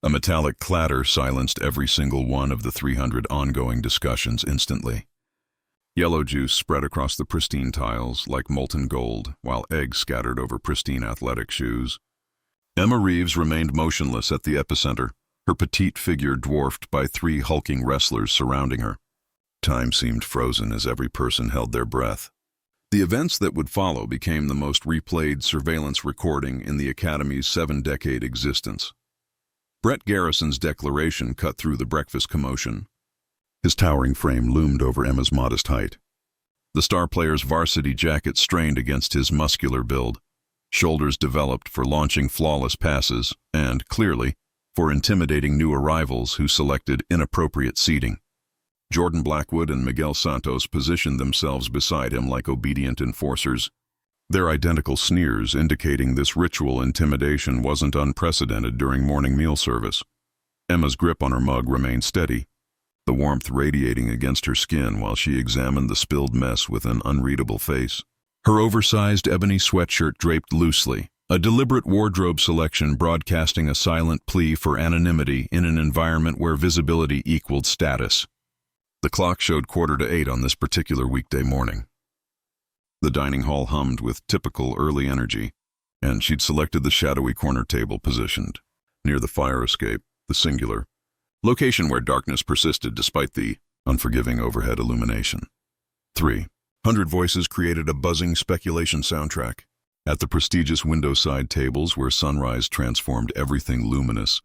A metallic clatter silenced every single one of the 300 ongoing discussions instantly. Yellow juice spread across the pristine tiles like molten gold, while eggs scattered over pristine athletic shoes. Emma Reeves remained motionless at the epicenter, her petite figure dwarfed by 3 hulking wrestlers surrounding her. Time seemed frozen as every person held their breath. The events that would follow became the most replayed surveillance recording in the Academy's 7-decade existence. Brett Garrison's declaration cut through the breakfast commotion. His towering frame loomed over Emma's modest height. The star player's varsity jacket strained against his muscular build, shoulders developed for launching flawless passes and, clearly, for intimidating new arrivals who selected inappropriate seating. Jordan Blackwood and Miguel Santos positioned themselves beside him like obedient enforcers, their identical sneers indicating this ritual intimidation wasn't unprecedented during morning meal service. Emma's grip on her mug remained steady, the warmth radiating against her skin while she examined the spilled mess with an unreadable face. Her oversized ebony sweatshirt draped loosely, a deliberate wardrobe selection broadcasting a silent plea for anonymity in an environment where visibility equaled status. The clock showed 7:45 on this particular weekday morning. The dining hall hummed with typical early energy, and she'd selected the shadowy corner table positioned near the fire escape, the singular location where darkness persisted despite the unforgiving overhead illumination. 300 voices created a buzzing speculation soundtrack. At the prestigious window-side tables where sunrise transformed everything luminous,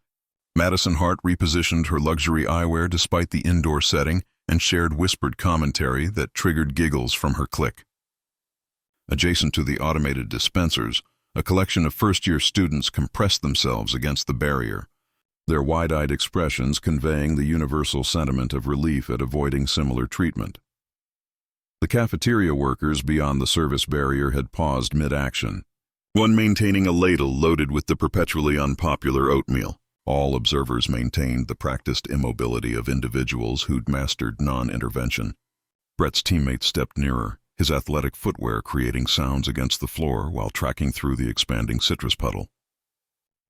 Madison Hart repositioned her luxury eyewear despite the indoor setting and shared whispered commentary that triggered giggles from her clique. Adjacent to the automated dispensers, a collection of first-year students compressed themselves against the barrier, their wide-eyed expressions conveying the universal sentiment of relief at avoiding similar treatment. The cafeteria workers beyond the service barrier had paused mid-action, one maintaining a ladle loaded with the perpetually unpopular oatmeal. All observers maintained the practiced immobility of individuals who'd mastered non-intervention. Brett's teammate stepped nearer, his athletic footwear creating sounds against the floor while tracking through the expanding citrus puddle.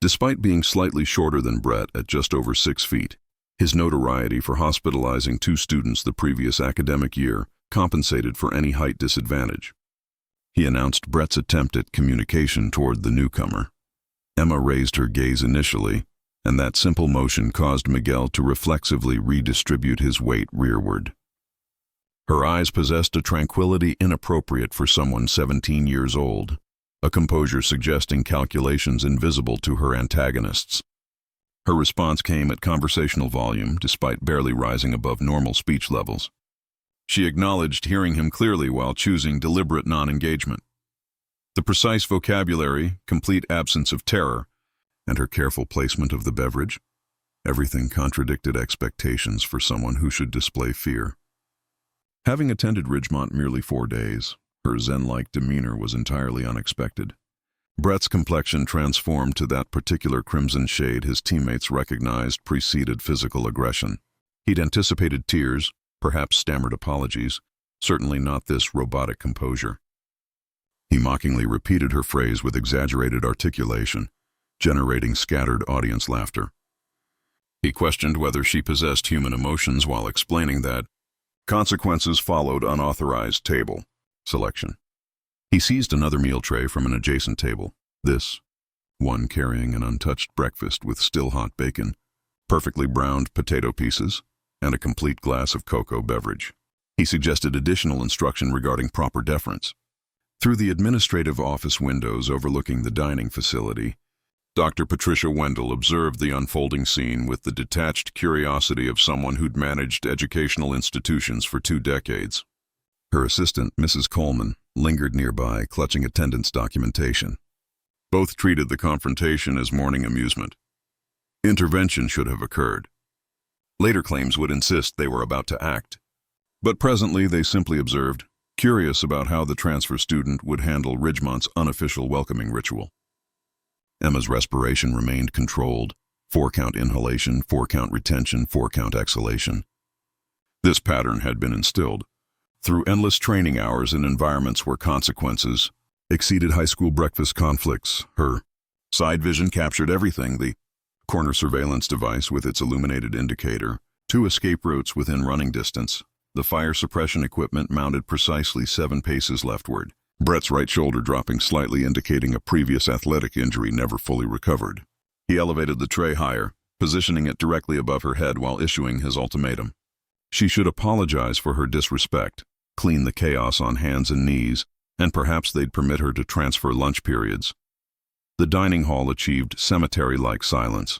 Despite being slightly shorter than Brett at just over 6 feet, his notoriety for hospitalizing 2 students the previous academic year compensated for any height disadvantage. He announced Brett's attempt at communication toward the newcomer. Emma raised her gaze initially, and that simple motion caused Miguel to reflexively redistribute his weight rearward. Her eyes possessed a tranquility inappropriate for someone 17 years old, a composure suggesting calculations invisible to her antagonists. Her response came at conversational volume, despite barely rising above normal speech levels. She acknowledged hearing him clearly while choosing deliberate non-engagement. The precise vocabulary, complete absence of terror, and her careful placement of the beverage, everything contradicted expectations for someone who should display fear. Having attended Ridgemont merely 4 days, her zen-like demeanor was entirely unexpected. Brett's complexion transformed to that particular crimson shade his teammates recognized preceded physical aggression. He'd anticipated tears, perhaps stammered apologies, certainly not this robotic composure. He mockingly repeated her phrase with exaggerated articulation, generating scattered audience laughter. He questioned whether she possessed human emotions while explaining that consequences followed unauthorized table selection. He seized another meal tray from an adjacent table, this one carrying an untouched breakfast with still hot bacon, perfectly browned potato pieces, and a complete glass of cocoa beverage. He suggested additional instruction regarding proper deference. Through the administrative office windows overlooking the dining facility, Dr. Patricia Wendell observed the unfolding scene with the detached curiosity of someone who'd managed educational institutions for 2 decades. Her assistant, Mrs. Coleman, lingered nearby, clutching attendance documentation. Both treated the confrontation as morning amusement. Intervention should have occurred. Later claims would insist they were about to act. But presently they simply observed, curious about how the transfer student would handle Ridgemont's unofficial welcoming ritual. Emma's respiration remained controlled, 4-count inhalation, 4-count retention, 4-count exhalation. This pattern had been instilled through endless training hours in environments where consequences exceeded high school breakfast conflicts. Her side vision captured everything, the corner surveillance device with its illuminated indicator, 2 escape routes within running distance, the fire suppression equipment mounted precisely 7 paces leftward, Brett's right shoulder dropping slightly, indicating a previous athletic injury never fully recovered. He elevated the tray higher, positioning it directly above her head while issuing his ultimatum. She should apologize for her disrespect, clean the chaos on hands and knees, and perhaps they'd permit her to transfer lunch periods. The dining hall achieved cemetery-like silence.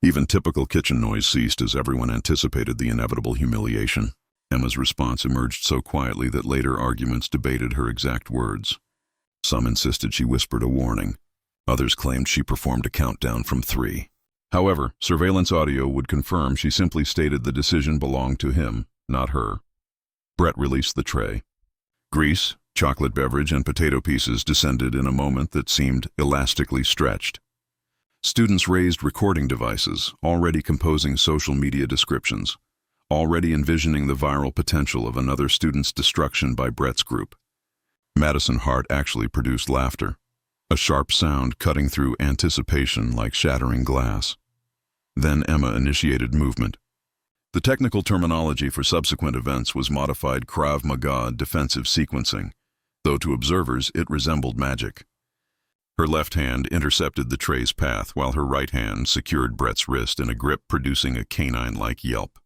Even typical kitchen noise ceased as everyone anticipated the inevitable humiliation. Emma's response emerged so quietly that later arguments debated her exact words. Some insisted she whispered a warning. Others claimed she performed a countdown from 3. However, surveillance audio would confirm she simply stated the decision belonged to him, not her. Brett released the tray. Grease, chocolate beverage, and potato pieces descended in a moment that seemed elastically stretched. Students raised recording devices, already composing social media descriptions, already envisioning the viral potential of another student's destruction by Brett's group. Madison Hart actually produced laughter, a sharp sound cutting through anticipation like shattering glass. Then Emma initiated movement. The technical terminology for subsequent events was modified Krav Maga defensive sequencing, though to observers it resembled magic. Her left hand intercepted the tray's path while her right hand secured Brett's wrist in a grip producing a canine-like yelp.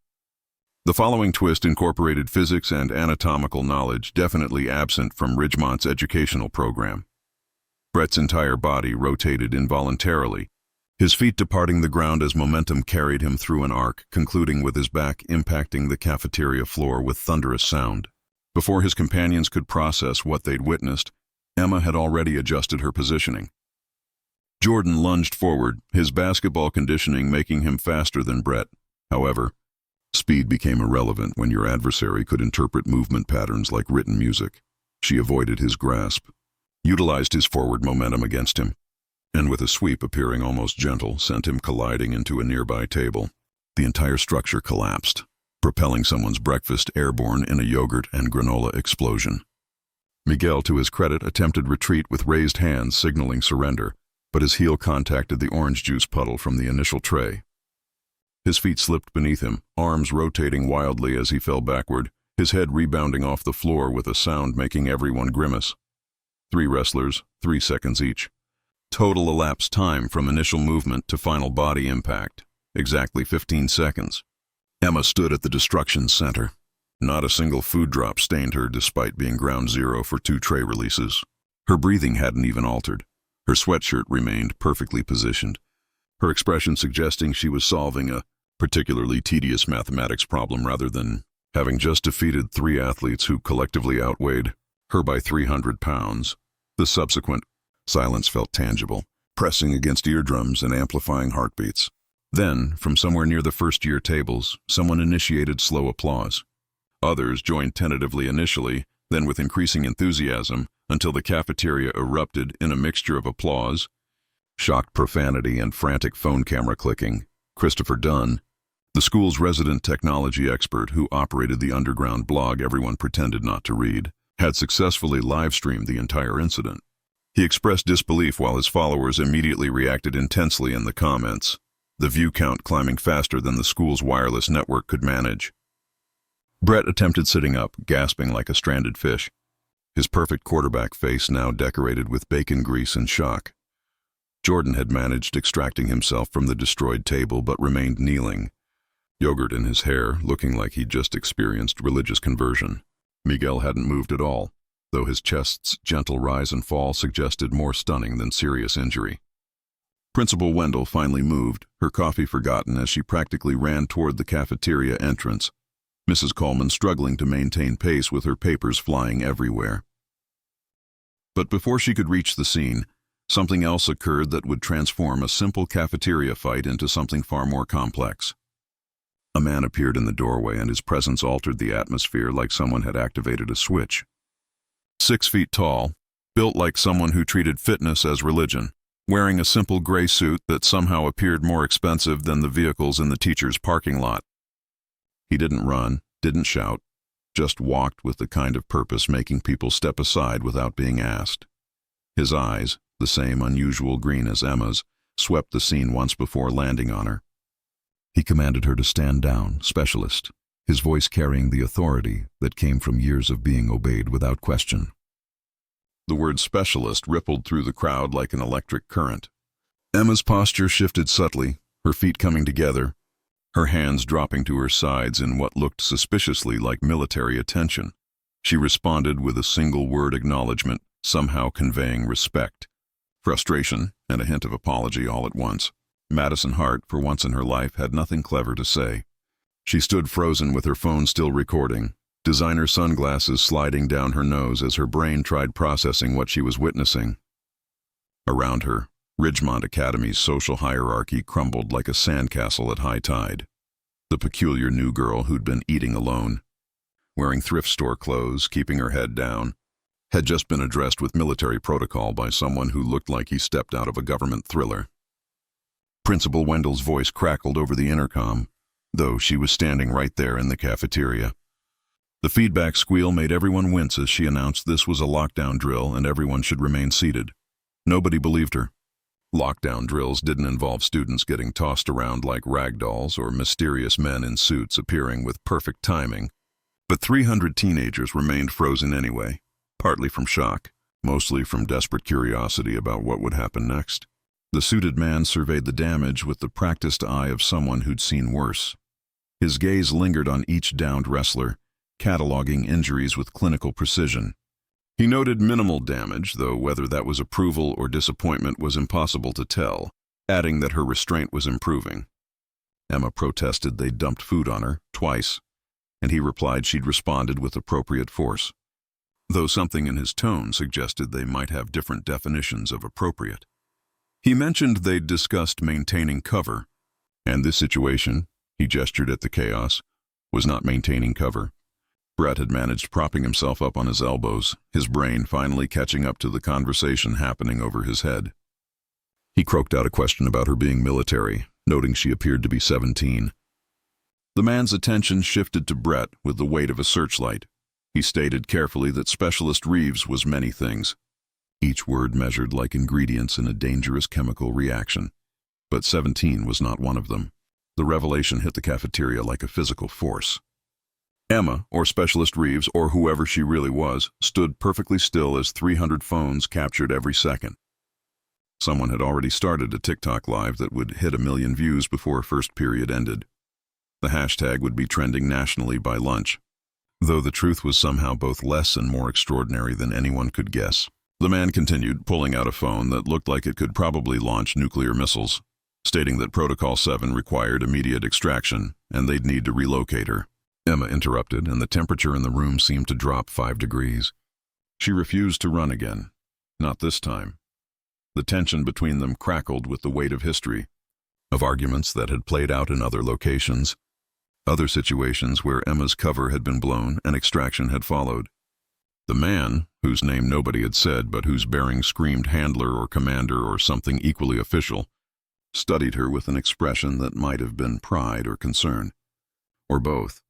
The following twist incorporated physics and anatomical knowledge definitely absent from Ridgemont's educational program. Brett's entire body rotated involuntarily, his feet departing the ground as momentum carried him through an arc, concluding with his back impacting the cafeteria floor with thunderous sound. Before his companions could process what they'd witnessed, Emma had already adjusted her positioning. Jordan lunged forward, his basketball conditioning making him faster than Brett. However, speed became irrelevant when your adversary could interpret movement patterns like written music. She avoided his grasp, utilized his forward momentum against him, and with a sweep appearing almost gentle, sent him colliding into a nearby table. The entire structure collapsed, propelling someone's breakfast airborne in a yogurt and granola explosion. Miguel, to his credit, attempted retreat with raised hands signaling surrender, but his heel contacted the orange juice puddle from the initial tray. His feet slipped beneath him, arms rotating wildly as he fell backward, his head rebounding off the floor with a sound making everyone grimace. 3 wrestlers, 3 seconds each. Total elapsed time from initial movement to final body impact, exactly 15 seconds. Emma stood at the destruction center. Not a single food drop stained her despite being ground zero for 2 tray releases. Her breathing hadn't even altered. Her sweatshirt remained perfectly positioned, her expression suggesting she was solving a particularly tedious mathematics problem rather than having just defeated 3 athletes who collectively outweighed her by 300 pounds. The subsequent silence felt tangible, pressing against eardrums and amplifying heartbeats. Then, from somewhere near the first-year tables, someone initiated slow applause. Others joined tentatively initially, then with increasing enthusiasm, until the cafeteria erupted in a mixture of applause, shocked profanity, and frantic phone camera clicking. Christopher Dunn, the school's resident technology expert who operated the underground blog everyone pretended not to read, had successfully live-streamed the entire incident. He expressed disbelief while his followers immediately reacted intensely in the comments, the view count climbing faster than the school's wireless network could manage. Brett attempted sitting up, gasping like a stranded fish, his perfect quarterback face now decorated with bacon grease and shock. Jordan had managed extracting himself from the destroyed table but remained kneeling, yogurt in his hair, looking like he'd just experienced religious conversion. Miguel hadn't moved at all, though his chest's gentle rise and fall suggested more stunning than serious injury. Principal Wendell finally moved, her coffee forgotten as she practically ran toward the cafeteria entrance, Mrs. Coleman struggling to maintain pace with her papers flying everywhere. But before she could reach the scene, something else occurred that would transform a simple cafeteria fight into something far more complex. A man appeared in the doorway and his presence altered the atmosphere like someone had activated a switch. 6 feet tall, built like someone who treated fitness as religion, wearing a simple gray suit that somehow appeared more expensive than the vehicles in the teacher's parking lot. He didn't run, didn't shout, just walked with the kind of purpose making people step aside without being asked. His eyes, the same unusual green as Emma's, swept the scene once before landing on her. He commanded her to stand down, specialist, his voice carrying the authority that came from years of being obeyed without question. The word specialist rippled through the crowd like an electric current. Emma's posture shifted subtly, her feet coming together, her hands dropping to her sides in what looked suspiciously like military attention. She responded with a single-word acknowledgement, somehow conveying respect, frustration, and a hint of apology all at once. Madison Hart, for once in her life, had nothing clever to say. She stood frozen with her phone still recording, designer sunglasses sliding down her nose as her brain tried processing what she was witnessing. Around her, Ridgemont Academy's social hierarchy crumbled like a sandcastle at high tide. The peculiar new girl who'd been eating alone, wearing thrift store clothes, keeping her head down, had just been addressed with military protocol by someone who looked like he stepped out of a government thriller. Principal Wendell's voice crackled over the intercom, though she was standing right there in the cafeteria. The feedback squeal made everyone wince as she announced this was a lockdown drill and everyone should remain seated. Nobody believed her. Lockdown drills didn't involve students getting tossed around like rag dolls or mysterious men in suits appearing with perfect timing. But 300 teenagers remained frozen anyway, partly from shock, mostly from desperate curiosity about what would happen next. The suited man surveyed the damage with the practiced eye of someone who'd seen worse. His gaze lingered on each downed wrestler, cataloging injuries with clinical precision. He noted minimal damage, though whether that was approval or disappointment was impossible to tell, adding that her restraint was improving. Emma protested they'd dumped food on her, twice, and he replied she'd responded with appropriate force, though something in his tone suggested they might have different definitions of appropriate. He mentioned they'd discussed maintaining cover, and this situation, he gestured at the chaos, was not maintaining cover. Brett had managed propping himself up on his elbows, his brain finally catching up to the conversation happening over his head. He croaked out a question about her being military, noting she appeared to be 17. The man's attention shifted to Brett with the weight of a searchlight. He stated carefully that Specialist Reeves was many things, each word measured like ingredients in a dangerous chemical reaction. But 17 was not one of them. The revelation hit the cafeteria like a physical force. Emma, or Specialist Reeves, or whoever she really was, stood perfectly still as 300 phones captured every second. Someone had already started a TikTok live that would hit 1 million views before first period ended. The hashtag would be trending nationally by lunch, though the truth was somehow both less and more extraordinary than anyone could guess. The man continued, pulling out a phone that looked like it could probably launch nuclear missiles, stating that Protocol 7 required immediate extraction and they'd need to relocate her. Emma interrupted, and the temperature in the room seemed to drop 5 degrees. She refused to run again. Not this time. The tension between them crackled with the weight of history, of arguments that had played out in other locations, other situations where Emma's cover had been blown and extraction had followed. The man, whose name nobody had said but whose bearing screamed handler or commander or something equally official, studied her with an expression that might have been pride or concern, or both.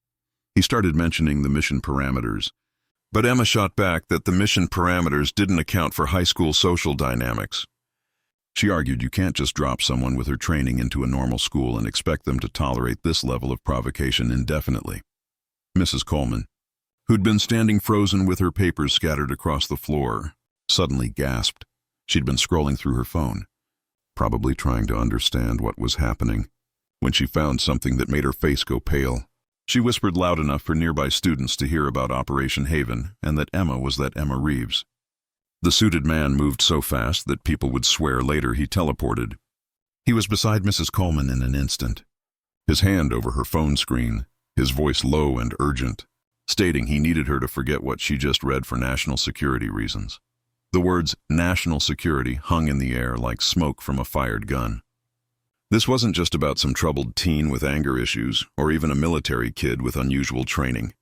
He started mentioning the mission parameters, but Emma shot back that the mission parameters didn't account for high school social dynamics. She argued you can't just drop someone with her training into a normal school and expect them to tolerate this level of provocation indefinitely. Mrs. Coleman, who'd been standing frozen with her papers scattered across the floor, suddenly gasped. She'd been scrolling through her phone, probably trying to understand what was happening, when she found something that made her face go pale. She whispered loud enough for nearby students to hear about Operation Haven and that Emma was that Emma Reeves. The suited man moved so fast that people would swear later he teleported. He was beside Mrs. Coleman in an instant, his hand over her phone screen, his voice low and urgent, stating he needed her to forget what she just read for national security reasons. The words national security hung in the air like smoke from a fired gun. This wasn't just about some troubled teen with anger issues or even a military kid with unusual training.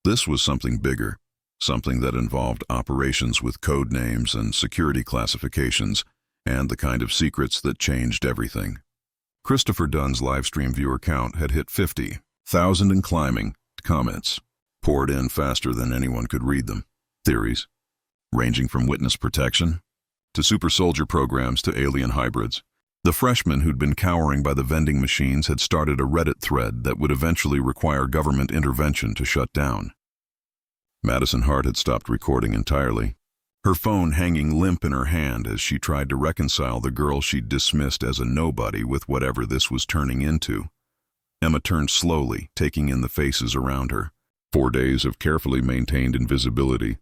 This was something bigger, something that involved operations with code names and security classifications and the kind of secrets that changed everything. Christopher Dunn's livestream viewer count had hit 50,000 and climbing. Comments poured in faster than anyone could read them. Theories, ranging from witness protection to super soldier programs to alien hybrids. The freshman who'd been cowering by the vending machines had started a Reddit thread that would eventually require government intervention to shut down. Madison Hart had stopped recording entirely, her phone hanging limp in her hand as she tried to reconcile the girl she'd dismissed as a nobody with whatever this was turning into. Emma turned slowly, taking in the faces around her. 4 days of carefully maintained invisibility,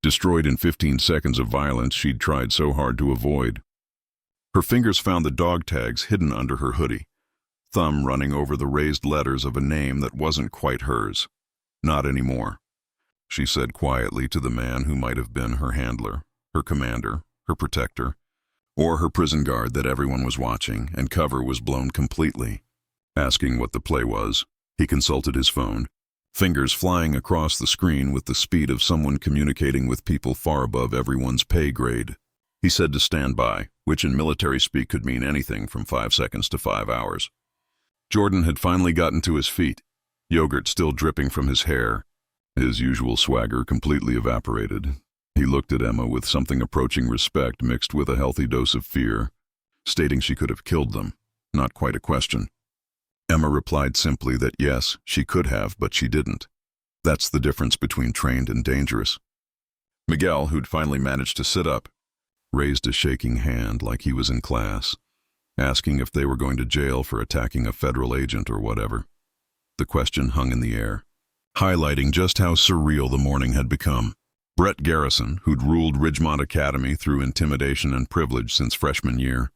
destroyed in 15 seconds of violence she'd tried so hard to avoid. Her fingers found the dog tags hidden under her hoodie, thumb running over the raised letters of a name that wasn't quite hers. Not anymore, she said quietly to the man who might have been her handler, her commander, her protector, or her prison guard that everyone was watching, and cover was blown completely. Asking what the play was, he consulted his phone, fingers flying across the screen with the speed of someone communicating with people far above everyone's pay grade. He said to stand by, which in military speak could mean anything from 5 seconds to 5 hours. Jordan had finally gotten to his feet, yogurt still dripping from his hair, his usual swagger completely evaporated. He looked at Emma with something approaching respect mixed with a healthy dose of fear, stating she could have killed them. Not quite a question. Emma replied simply that yes, she could have, but she didn't. That's the difference between trained and dangerous. Miguel, who'd finally managed to sit up, raised a shaking hand like he was in class, asking if they were going to jail for attacking a federal agent or whatever. The question hung in the air, highlighting just how surreal the morning had become. Brett Garrison, who'd ruled Ridgemont Academy through intimidation and privilege since freshman year,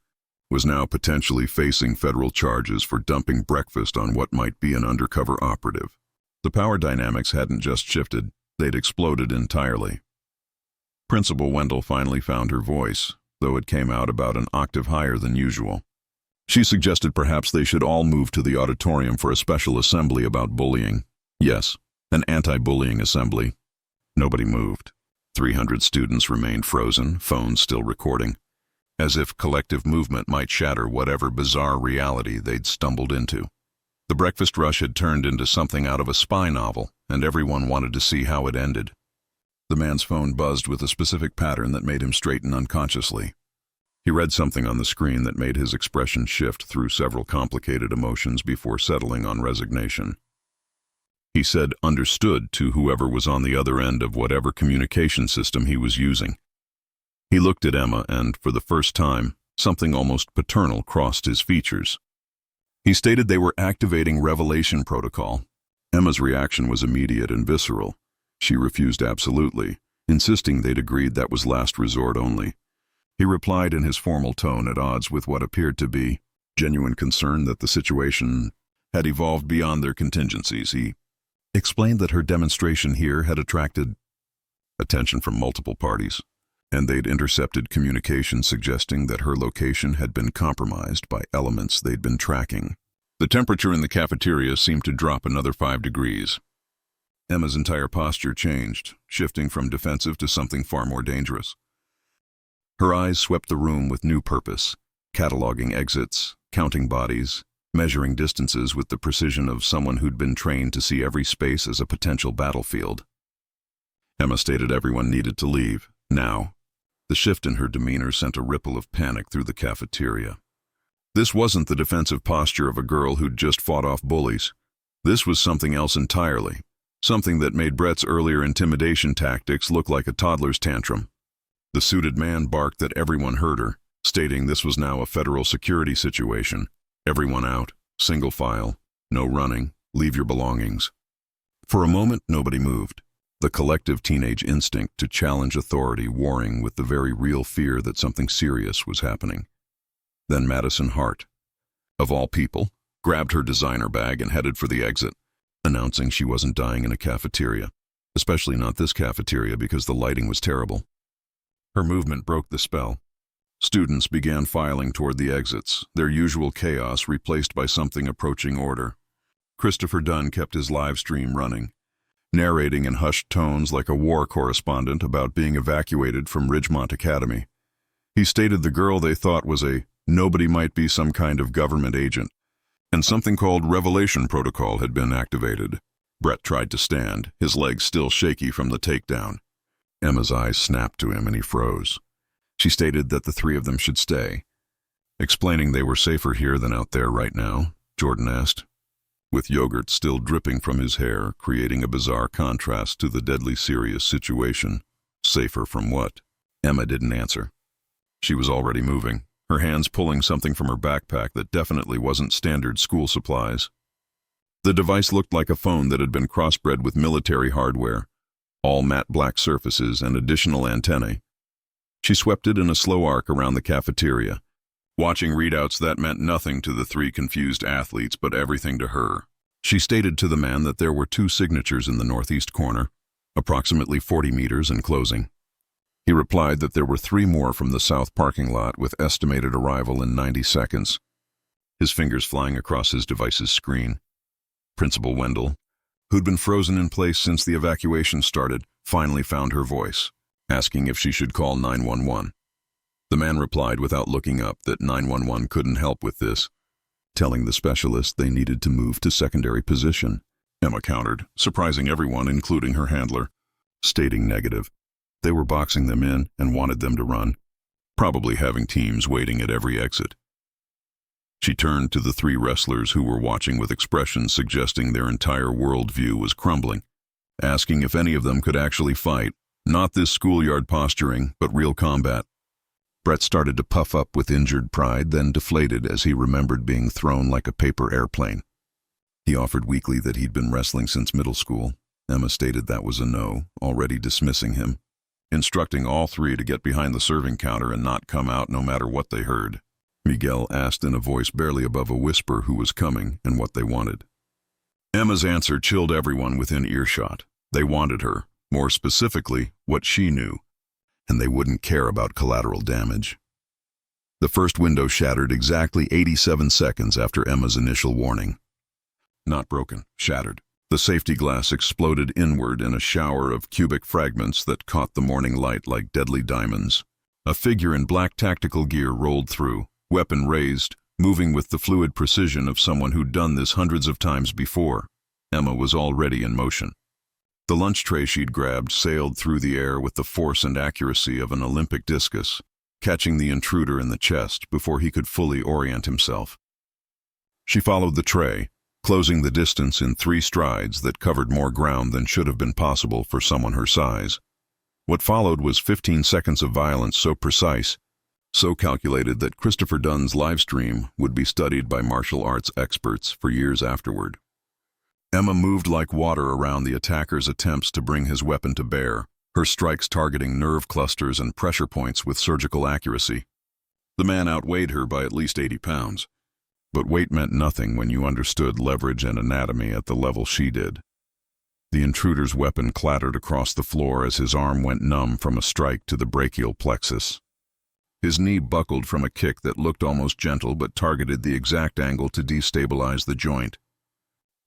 was now potentially facing federal charges for dumping breakfast on what might be an undercover operative. The power dynamics hadn't just shifted, they'd exploded entirely. Principal Wendell finally found her voice, though it came out about an octave higher than usual. She suggested perhaps they should all move to the auditorium for a special assembly about bullying. Yes, an anti-bullying assembly. Nobody moved. 300 students remained frozen, phones still recording, as if collective movement might shatter whatever bizarre reality they'd stumbled into. The breakfast rush had turned into something out of a spy novel, and everyone wanted to see how it ended. The man's phone buzzed with a specific pattern that made him straighten unconsciously. He read something on the screen that made his expression shift through several complicated emotions before settling on resignation. He said understood to whoever was on the other end of whatever communication system he was using. He looked at Emma and, for the first time, something almost paternal crossed his features. He stated they were activating Revelation Protocol. Emma's reaction was immediate and visceral. She refused absolutely, insisting they'd agreed that was last resort only. He replied in his formal tone at odds with what appeared to be genuine concern that the situation had evolved beyond their contingencies. He explained that her demonstration here had attracted attention from multiple parties, and they'd intercepted communication suggesting that her location had been compromised by elements they'd been tracking. The temperature in the cafeteria seemed to drop another 5 degrees. Emma's entire posture changed, shifting from defensive to something far more dangerous. Her eyes swept the room with new purpose, cataloging exits, counting bodies, measuring distances with the precision of someone who'd been trained to see every space as a potential battlefield. Emma stated everyone needed to leave, now. The shift in her demeanor sent a ripple of panic through the cafeteria. This wasn't the defensive posture of a girl who'd just fought off bullies. This was something else entirely. Something that made Brett's earlier intimidation tactics look like a toddler's tantrum. The suited man barked that everyone heard her, stating this was now a federal security situation. Everyone out, single file, no running, leave your belongings. For a moment, nobody moved, the collective teenage instinct to challenge authority warring with the very real fear that something serious was happening. Then Madison Hart, of all people, grabbed her designer bag and headed for the exit, announcing she wasn't dying in a cafeteria, especially not this cafeteria because the lighting was terrible. Her movement broke the spell. Students began filing toward the exits, their usual chaos replaced by something approaching order. Christopher Dunn kept his live stream running, narrating in hushed tones like a war correspondent about being evacuated from Ridgemont Academy. He stated the girl they thought was a nobody might be some kind of government agent, and something called Revelation Protocol had been activated. Brett tried to stand, his legs still shaky from the takedown. Emma's eyes snapped to him and he froze. She stated that the 3 of them should stay. Explaining they were safer here than out there right now, Jordan asked, with yogurt still dripping from his hair, creating a bizarre contrast to the deadly serious situation. Safer from what? Emma didn't answer. She was already moving, her hands pulling something from her backpack that definitely wasn't standard school supplies. The device looked like a phone that had been crossbred with military hardware, all matte black surfaces and additional antennae. She swept it in a slow arc around the cafeteria, watching readouts that meant nothing to the three confused athletes but everything to her. She stated to the man that there were 2 signatures in the northeast corner, approximately 40 meters and closing. He replied that there were 3 more from the south parking lot with estimated arrival in 90 seconds. His fingers flying across his device's screen. Principal Wendell, who'd been frozen in place since the evacuation started, finally found her voice, asking if she should call 911. The man replied without looking up that 911 couldn't help with this, telling the specialist they needed to move to secondary position. Emma countered, surprising everyone, including her handler, stating negative. They were boxing them in and wanted them to run, probably having teams waiting at every exit. She turned to the 3 wrestlers who were watching with expressions suggesting their entire worldview was crumbling, asking if any of them could actually fight, not this schoolyard posturing, but real combat. Brett started to puff up with injured pride, then deflated as he remembered being thrown like a paper airplane. He offered weakly that he'd been wrestling since middle school. Emma stated that was a no, already dismissing him, instructing all 3 to get behind the serving counter and not come out no matter what they heard. Miguel asked in a voice barely above a whisper who was coming and what they wanted. Emma's answer chilled everyone within earshot. They wanted her, more specifically, what she knew, and they wouldn't care about collateral damage. The first window shattered exactly 87 seconds after Emma's initial warning. Not broken, shattered. The safety glass exploded inward in a shower of cubic fragments that caught the morning light like deadly diamonds. A figure in black tactical gear rolled through, weapon raised, moving with the fluid precision of someone who'd done this hundreds of times before. Emma was already in motion. The lunch tray she'd grabbed sailed through the air with the force and accuracy of an Olympic discus, catching the intruder in the chest before he could fully orient himself. She followed the tray, closing the distance in 3 strides that covered more ground than should have been possible for someone her size. What followed was 15 seconds of violence so precise, so calculated that Christopher Dunn's live stream would be studied by martial arts experts for years afterward. Emma moved like water around the attacker's attempts to bring his weapon to bear, her strikes targeting nerve clusters and pressure points with surgical accuracy. The man outweighed her by at least 80 pounds, but weight meant nothing when you understood leverage and anatomy at the level she did. The intruder's weapon clattered across the floor as his arm went numb from a strike to the brachial plexus. His knee buckled from a kick that looked almost gentle but targeted the exact angle to destabilize the joint.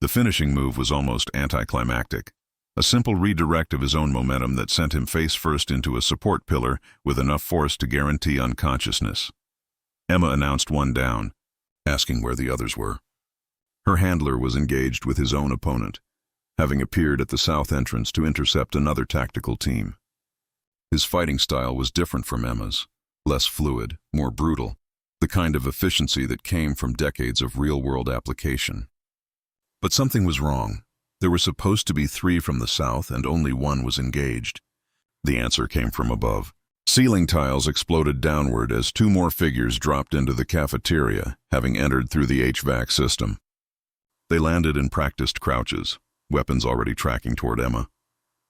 The finishing move was almost anticlimactic, a simple redirect of his own momentum that sent him face first into a support pillar with enough force to guarantee unconsciousness. Emma announced one down, asking where the others were. Her handler was engaged with his own opponent, having appeared at the south entrance to intercept another tactical team. His fighting style was different from Emma's, less fluid, more brutal, the kind of efficiency that came from decades of real-world application. But something was wrong. There were supposed to be 3 from the south and only 1 was engaged. The answer came from above. Ceiling tiles exploded downward as 2 more figures dropped into the cafeteria, having entered through the HVAC system. They landed in practiced crouches, weapons already tracking toward Emma.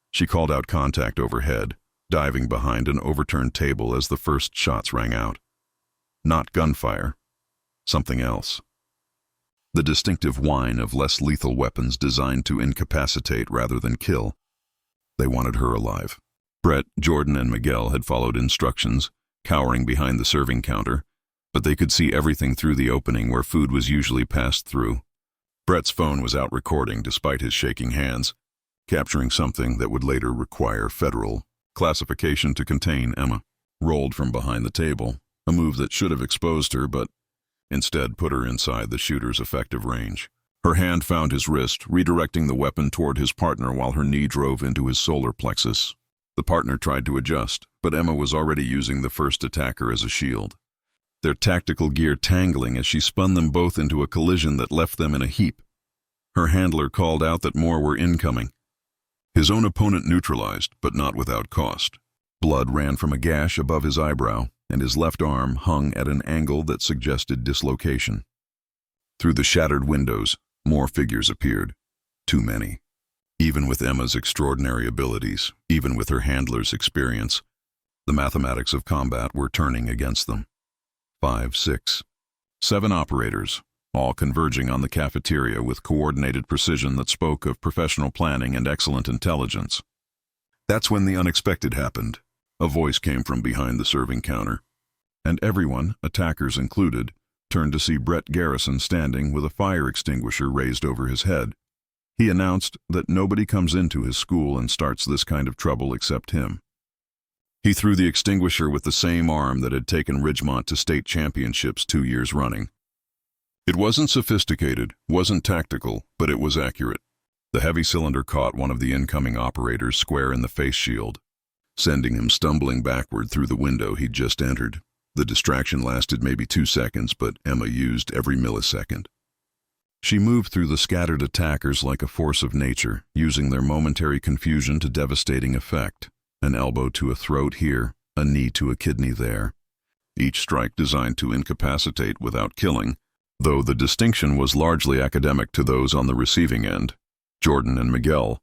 She called out contact overhead, diving behind an overturned table as the first shots rang out. Not gunfire, something else. The distinctive whine of less lethal weapons designed to incapacitate rather than kill. They wanted her alive. Brett, Jordan, and Miguel had followed instructions, cowering behind the serving counter, but they could see everything through the opening where food was usually passed through. Brett's phone was out recording despite his shaking hands, capturing something that would later require federal classification to contain Emma. Rolled from behind the table, a move that should have exposed her but instead put her inside the shooter's effective range. Her hand found his wrist, redirecting the weapon toward his partner while her knee drove into his solar plexus. The partner tried to adjust, but Emma was already using the first attacker as a shield. their tactical gear tangling as she spun them both into a collision that left them in a heap. Her handler called out that more were incoming. His own opponent neutralized, but not without cost. Blood ran from a gash above his eyebrow, and his left arm hung at an angle that suggested dislocation. Through the shattered windows, more figures appeared. Too many. Even with Emma's extraordinary abilities, even with her handler's experience, the mathematics of combat were turning against them. 5, 6, 7 operators, all converging on the cafeteria with coordinated precision that spoke of professional planning and excellent intelligence. That's when the unexpected happened. A voice came from behind the serving counter, and everyone, attackers included, turned to see Brett Garrison standing with a fire extinguisher raised over his head. He announced that nobody comes into his school and starts this kind of trouble except him. He threw the extinguisher with the same arm that had taken Ridgemont to state championships 2 years running. It wasn't sophisticated, wasn't tactical, but it was accurate. The heavy cylinder caught one of the incoming operators square in the face shield, sending him stumbling backward through the window he'd just entered. The distraction lasted maybe 2 seconds, but Emma used every millisecond. She moved through the scattered attackers like a force of nature, using their momentary confusion to devastating effect. An elbow to a throat here, a knee to a kidney there. Each strike designed to incapacitate without killing, though the distinction was largely academic to those on the receiving end. Jordan and Miguel,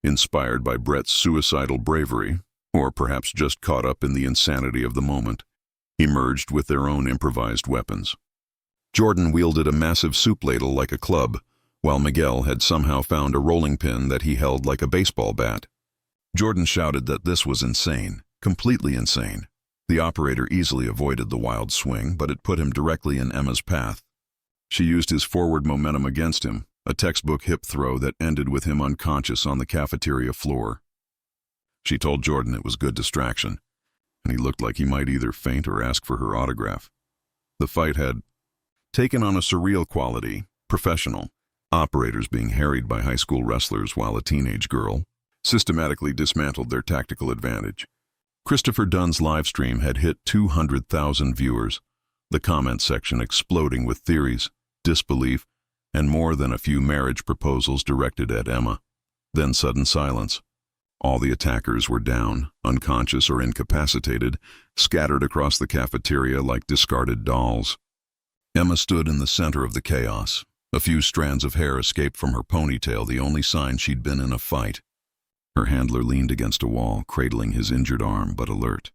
inspired by Brett's suicidal bravery, or perhaps just caught up in the insanity of the moment, emerged with their own improvised weapons. Jordan wielded a massive soup ladle like a club, while Miguel had somehow found a rolling pin that he held like a baseball bat. Jordan shouted that this was insane, completely insane. The operator easily avoided the wild swing, but it put him directly in Emma's path. She used his forward momentum against him, a textbook hip throw that ended with him unconscious on the cafeteria floor. She told Jordan it was good distraction, and he looked like he might either faint or ask for her autograph. The fight had taken on a surreal quality, professional, operators being harried by high school wrestlers while a teenage girl systematically dismantled their tactical advantage. Christopher Dunn's livestream had hit 200,000 viewers, the comment section exploding with theories, disbelief, and more than a few marriage proposals directed at Emma. Then sudden silence. All the attackers were down, unconscious or incapacitated, scattered across the cafeteria like discarded dolls. Emma stood in the center of the chaos. A few strands of hair escaped from her ponytail, the only sign she'd been in a fight. Her handler leaned against a wall, cradling his injured arm but alert.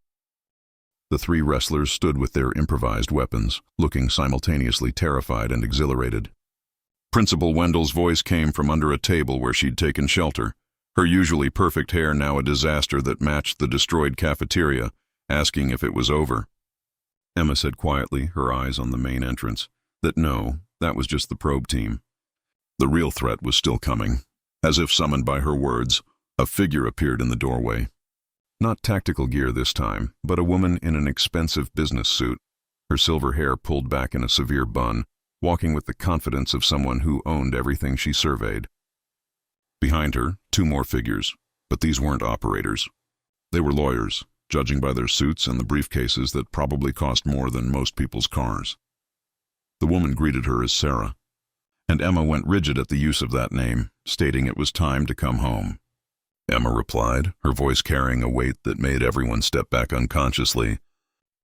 The 3 wrestlers stood with their improvised weapons, looking simultaneously terrified and exhilarated. Principal Wendell's voice came from under a table where she'd taken shelter, her usually perfect hair now a disaster that matched the destroyed cafeteria, asking if it was over. Emma said quietly, her eyes on the main entrance, that no, that was just the probe team. The real threat was still coming. As if summoned by her words, a figure appeared in the doorway. Not tactical gear this time, but a woman in an expensive business suit, her silver hair pulled back in a severe bun, walking with the confidence of someone who owned everything she surveyed. Behind her, 2 more figures, but these weren't operators. They were lawyers, judging by their suits and the briefcases that probably cost more than most people's cars. The woman greeted her as Sarah, and Emma went rigid at the use of that name, stating it was time to come home. Emma replied, her voice carrying a weight that made everyone step back unconsciously,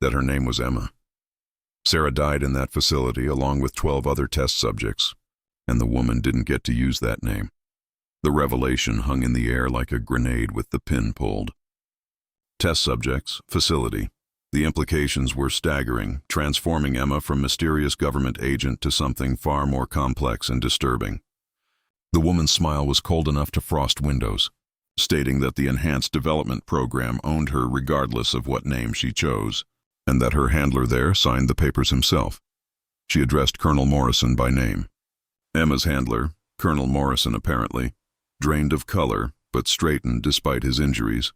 that her name was Emma. Sarah died in that facility along with 12 other test subjects, and the woman didn't get to use that name. The revelation hung in the air like a grenade with the pin pulled. Test subjects, facility. The implications were staggering, transforming Emma from mysterious government agent to something far more complex and disturbing. The woman's smile was cold enough to frost windows, stating that the Enhanced Development Program owned her regardless of what name she chose, and that her handler there signed the papers himself. She addressed Colonel Morrison by name. Emma's handler, Colonel Morrison apparently, drained of color but straightened despite his injuries,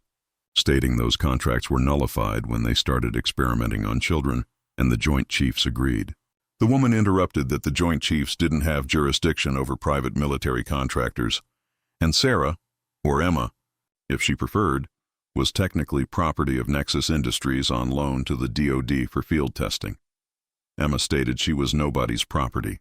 stating those contracts were nullified when they started experimenting on children, and the Joint Chiefs agreed. The woman interrupted that the Joint Chiefs didn't have jurisdiction over private military contractors, and Sarah, or Emma, if she preferred, was technically property of Nexus Industries on loan to the DoD for field testing. Emma stated she was nobody's property.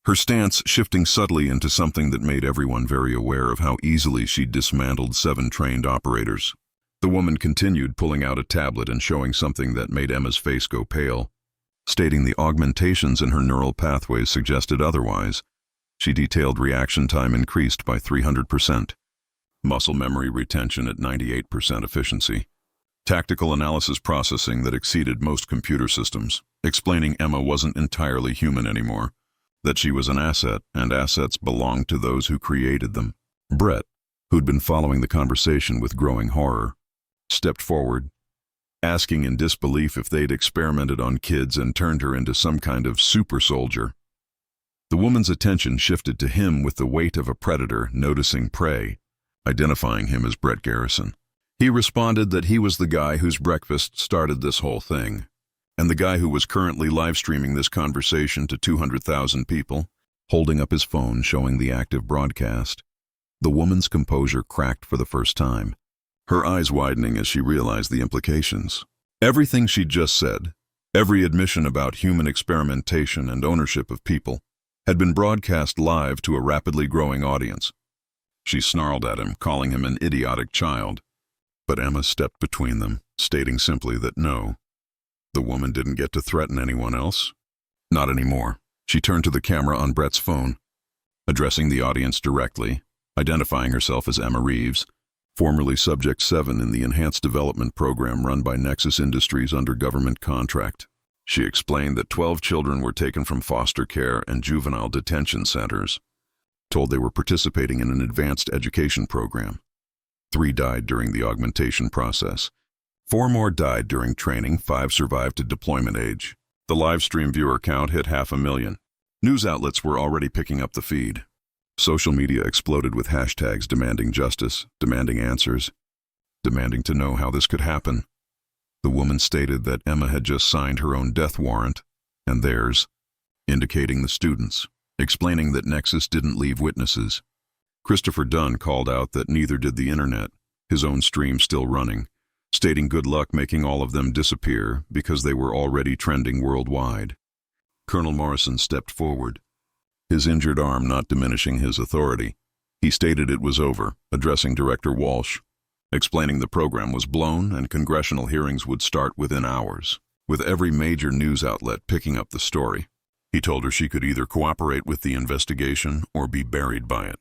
Her stance shifting subtly into something that made everyone very aware of how easily she'd dismantled 7 trained operators. The woman continued, pulling out a tablet and showing something that made Emma's face go pale, stating the augmentations in her neural pathways suggested otherwise. She detailed reaction time increased by 300%, muscle memory retention at 98% efficiency, tactical analysis processing that exceeded most computer systems, explaining Emma wasn't entirely human anymore, that she was an asset, and assets belonged to those who created them. Brett, who'd been following the conversation with growing horror, stepped forward, asking in disbelief if they'd experimented on kids and turned her into some kind of super soldier. The woman's attention shifted to him with the weight of a predator noticing prey, identifying him as Brett Garrison. He responded that he was the guy whose breakfast started this whole thing, and the guy who was currently live-streaming this conversation to 200,000 people, holding up his phone showing the active broadcast. The woman's composure cracked for the first time, her eyes widening as she realized the implications. Everything she'd just said, every admission about human experimentation and ownership of people, had been broadcast live to a rapidly growing audience. She snarled at him, calling him an idiotic child. But Emma stepped between them, stating simply that no, the woman didn't get to threaten anyone else. Not anymore. She turned to the camera on Brett's phone, addressing the audience directly, identifying herself as Emma Reeves, formerly Subject 7 in the Enhanced Development Program run by Nexus Industries under government contract. She explained that 12 children were taken from foster care and juvenile detention centers, told they were participating in an advanced education program. 3 died during the augmentation process. 4 more died during training, 5 survived to deployment age. The live stream viewer count hit 500,000. News outlets were already picking up the feed. Social media exploded with hashtags demanding justice, demanding answers, demanding to know how this could happen. The woman stated that Emma had just signed her own death warrant, and theirs, indicating the students, explaining that Nexus didn't leave witnesses. Christopher Dunn called out that neither did the internet, his own stream still running, stating good luck making all of them disappear because they were already trending worldwide. Colonel Morrison stepped forward, his injured arm not diminishing his authority. He stated it was over, addressing Director Walsh, explaining the program was blown and congressional hearings would start within hours, with every major news outlet picking up the story. He told her she could either cooperate with the investigation or be buried by it.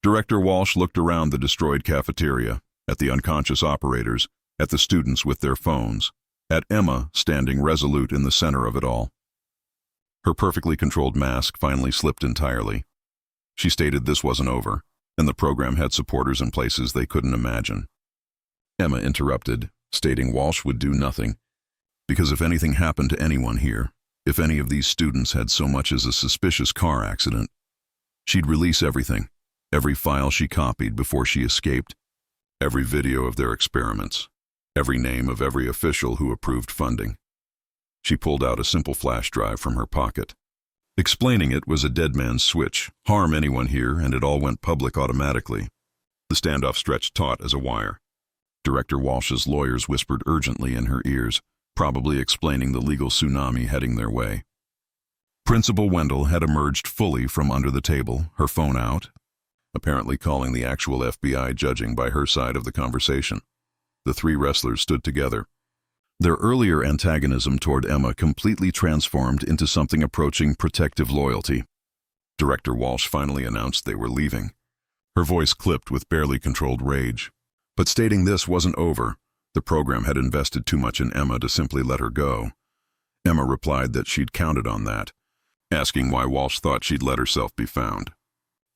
Director Walsh looked around the destroyed cafeteria, at the unconscious operators, at the students with their phones, at Emma standing resolute in the center of it all. Her perfectly controlled mask finally slipped entirely. She stated this wasn't over, and the program had supporters in places they couldn't imagine. Emma interrupted, stating Walsh would do nothing, because if anything happened to anyone here, if any of these students had so much as a suspicious car accident, she'd release everything, every file she copied before she escaped, every video of their experiments, every name of every official who approved funding. She pulled out a simple flash drive from her pocket. Explaining it was a dead man's switch, harm anyone here, and it all went public automatically. The standoff stretched taut as a wire. Director Walsh's lawyers whispered urgently in her ears, probably explaining the legal tsunami heading their way. Principal Wendell had emerged fully from under the table, her phone out, apparently calling the actual FBI, judging by her side of the conversation. The 3 wrestlers stood together. Their earlier antagonism toward Emma completely transformed into something approaching protective loyalty. Director Walsh finally announced they were leaving. Her voice clipped with barely controlled rage, but stating this wasn't over. The program had invested too much in Emma to simply let her go. Emma replied that she'd counted on that, asking why Walsh thought she'd let herself be found.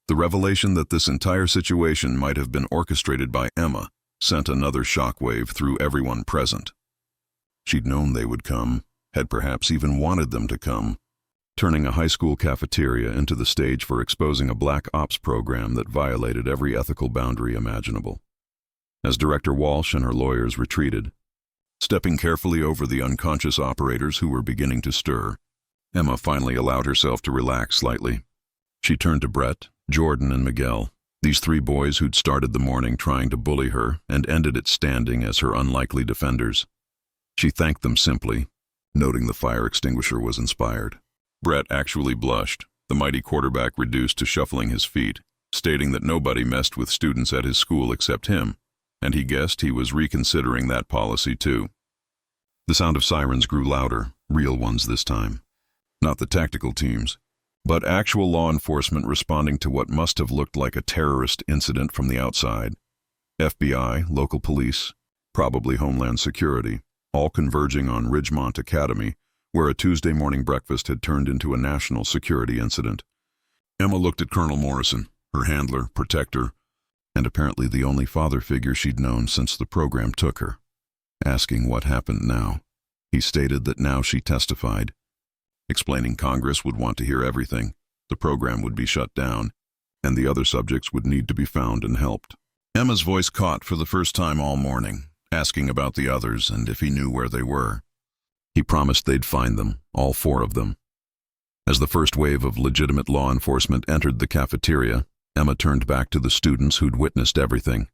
The revelation that this entire situation might have been orchestrated by Emma sent another shockwave through everyone present. She'd known they would come, had perhaps even wanted them to come, turning a high school cafeteria into the stage for exposing a black ops program that violated every ethical boundary imaginable. As Director Walsh and her lawyers retreated, stepping carefully over the unconscious operators who were beginning to stir, Emma finally allowed herself to relax slightly. She turned to Brett, Jordan, and Miguel, these 3 boys who'd started the morning trying to bully her and ended it standing as her unlikely defenders. She thanked them simply, noting the fire extinguisher was inspired. Brett actually blushed, the mighty quarterback reduced to shuffling his feet, stating that nobody messed with students at his school except him, and he guessed he was reconsidering that policy too. The sound of sirens grew louder, real ones this time. Not the tactical teams, but actual law enforcement responding to what must have looked like a terrorist incident from the outside. FBI, local police, probably Homeland Security, all converging on Ridgemont Academy, where a Tuesday morning breakfast had turned into a national security incident. Emma looked at Colonel Morrison, her handler, protector, and apparently the only father figure she'd known since the program took her. Asking what happened now, he stated that now she testified, explaining Congress would want to hear everything, the program would be shut down, and the other subjects would need to be found and helped. Emma's voice caught for the first time all morning, asking about the others and if he knew where they were. He promised they'd find them, all 4 of them. As the first wave of legitimate law enforcement entered the cafeteria, Emma turned back to the students who'd witnessed everything.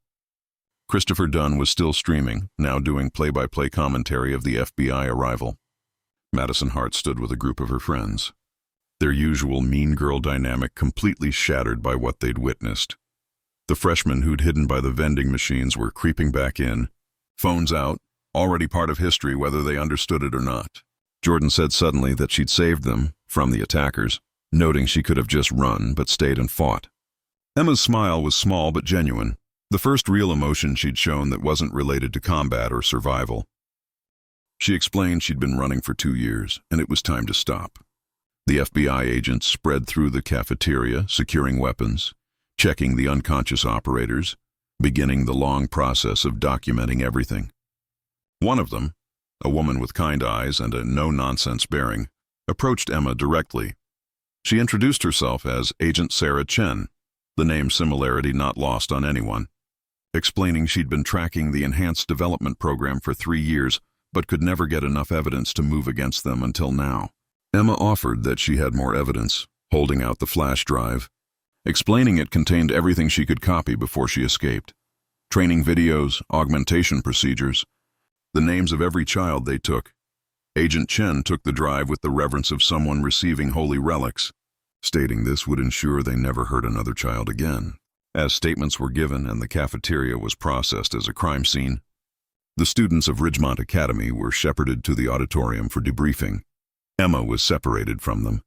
Christopher Dunn was still streaming, now doing play-by-play commentary of the FBI arrival. Madison Hart stood with a group of her friends, their usual mean girl dynamic completely shattered by what they'd witnessed. The freshmen who'd hidden by the vending machines were creeping back in, phones out, already part of history whether they understood it or not. Jordan said suddenly that she'd saved them from the attackers, noting she could have just run but stayed and fought. Emma's smile was small but genuine, the first real emotion she'd shown that wasn't related to combat or survival. She explained she'd been running for 2 years, and it was time to stop. The FBI agents spread through the cafeteria, securing weapons, checking the unconscious operators, beginning the long process of documenting everything. One of them, a woman with kind eyes and a no-nonsense bearing, approached Emma directly. She introduced herself as Agent Sarah Chen, the name similarity not lost on anyone, explaining she'd been tracking the Enhanced Development Program for 3 years but could never get enough evidence to move against them until now. Emma offered that she had more evidence, holding out the flash drive, explaining it contained everything she could copy before she escaped. Training videos, augmentation procedures, the names of every child they took. Agent Chen took the drive with the reverence of someone receiving holy relics, stating this would ensure they never hurt another child again. As statements were given and the cafeteria was processed as a crime scene, the students of Ridgemont Academy were shepherded to the auditorium for debriefing. Emma was separated from them,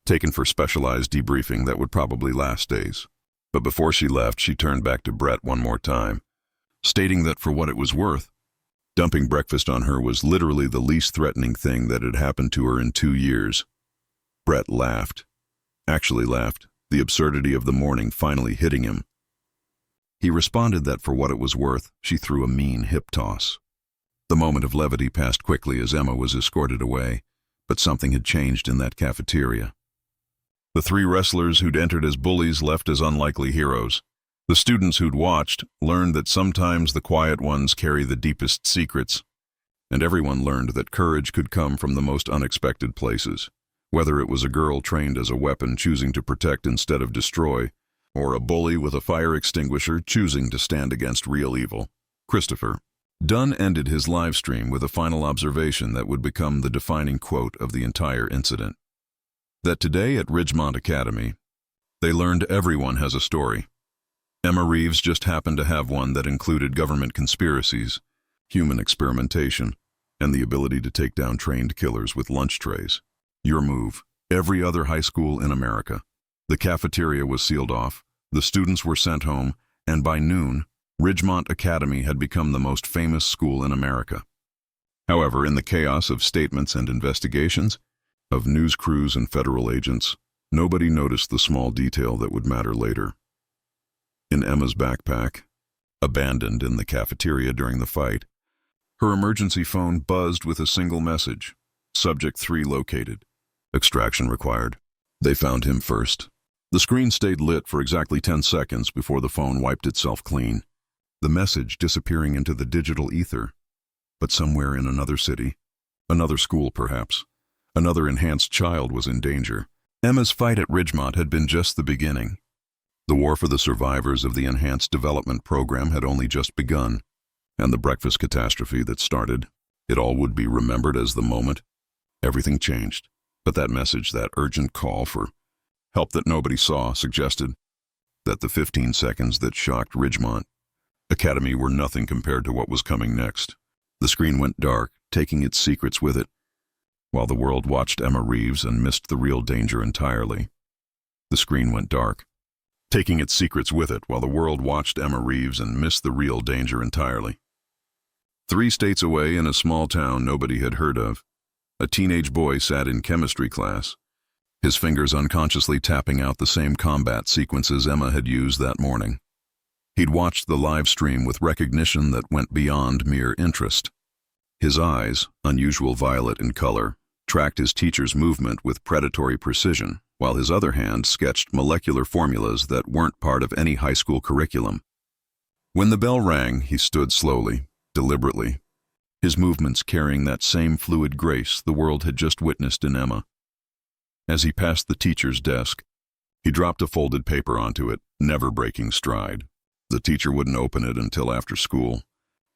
taken for specialized debriefing that would probably last days. But before she left, she turned back to Brett one more time, stating that for what it was worth, dumping breakfast on her was literally the least threatening thing that had happened to her in 2 years. Brett laughed. Actually laughed, the absurdity of the morning finally hitting him. He responded that for what it was worth, she threw a mean hip toss. The moment of levity passed quickly as Emma was escorted away, but something had changed in that cafeteria. The 3 wrestlers who'd entered as bullies left as unlikely heroes. The students who'd watched learned that sometimes the quiet ones carry the deepest secrets, and everyone learned that courage could come from the most unexpected places, whether it was a girl trained as a weapon choosing to protect instead of destroy, or a bully with a fire extinguisher choosing to stand against real evil. Christopher Dunn ended his live stream with a final observation that would become the defining quote of the entire incident. That today at Ridgemont Academy, they learned everyone has a story. Emma Reeves just happened to have one that included government conspiracies, human experimentation, and the ability to take down trained killers with lunch trays. Your move. Every other high school in America. The cafeteria was sealed off, the students were sent home, and by noon, Ridgemont Academy had become the most famous school in America. However, in the chaos of statements and investigations, of news crews and federal agents, nobody noticed the small detail that would matter later. In Emma's backpack, abandoned in the cafeteria during the fight, her emergency phone buzzed with a single message. Subject 3 located. Extraction required. They found him first. The screen stayed lit for exactly 10 seconds before the phone wiped itself clean, the message disappearing into the digital ether. But somewhere in another city, another school perhaps, another enhanced child was in danger. Emma's fight at Ridgemont had been just the beginning. The war for the survivors of the Enhanced Development Program had only just begun, and the breakfast catastrophe that started, it all would be remembered as the moment Everything changed. But that message, that urgent call for help that nobody saw, suggested that the 15 seconds that shocked Ridgemont Academy were nothing compared to what was coming next. The screen went dark, taking its secrets with it, while the world watched Emma Reeves and missed the real danger entirely. The screen went dark, taking its secrets with it, while the world watched Emma Reeves and missed the real danger entirely. 3 states away in a small town nobody had heard of, a teenage boy sat in chemistry class, his fingers unconsciously tapping out the same combat sequences Emma had used that morning. He'd watched the live stream with recognition that went beyond mere interest. His eyes, unusual violet in color, tracked his teacher's movement with predatory precision, while his other hand sketched molecular formulas that weren't part of any high school curriculum. When the bell rang, he stood slowly, deliberately, his movements carrying that same fluid grace the world had just witnessed in Emma. As he passed the teacher's desk, he dropped a folded paper onto it, never breaking stride. The teacher wouldn't open it until after school,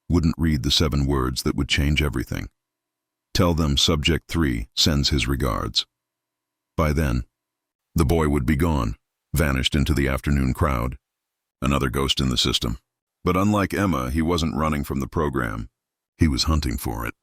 wouldn't read the 7 words that would change everything. Tell them Subject 3 sends his regards. By then, the boy would be gone, vanished into the afternoon crowd. Another ghost in the system. But unlike Emma, he wasn't running from the program. He was hunting for it.